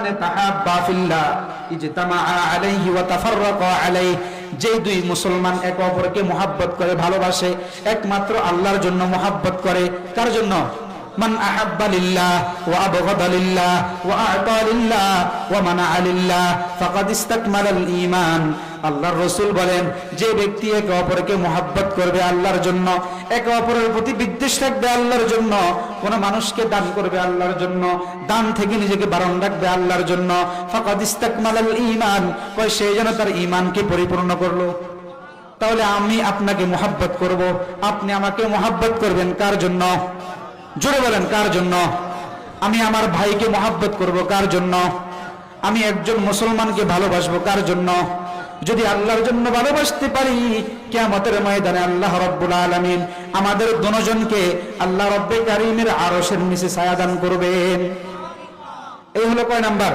রাজুলানে তাহাব্বা ফিল্লাহ ইজতামাআ আলাইহি ওয়া তাফাররাকা আলাইহি, যে দুই মুসলমান একে অপরকে মুহাব্বত করে ভালোবাসে একমাত্র আল্লাহর জন্য মুহাব্বত করে। কার জন্য? মান আহাব্বা লিল্লাহ ওয়া আবগাদা লিল্লাহ ওয়া আ'তা লিল্লাহ ওয়া মানা'a লিল্লাহ ফাকাদ ইসতাকমালাল ঈমান। আল্লাহর রাসূল বলেন, যে ব্যক্তি একে অপরকে মুহাব্বত করবে আল্লাহর জন্য, একে অপরের প্রতি বিদ্বেষ রাখবে আল্লাহর জন্য, কোন মানুষকে দান করবে আল্লাহর জন্য, দান থেকে নিজেকে বারণ রাখবে আল্লাহর জন্য, ফাকাদ ইসতাকমালাল ঈমান, কয় সে যেন তার ঈমানকে পরিপূর্ণ করলো। তাহলে আমি আপনাকে মুহাব্বত করব, আপনি আমাকে মুহাব্বত করবেন কার জন্য? জোরে বলেন, কার জন্য? আমি আমার ভাইকে মুহাব্বত করব কার জন্য? আমি একজন মুসলমানকে ভালোবাসবো কার জন্য? যদি আল্লাহর জন্য ভালোবাসতে পারি, কিয়ামতের ময়দানে আল্লাহ রাব্বুল আলামিন আমাদের দুজনকে আল্লাহ রাব্বে কারীমের আরশের নিচে ছায়া দান করবেন। এই হলো কয় নাম্বার?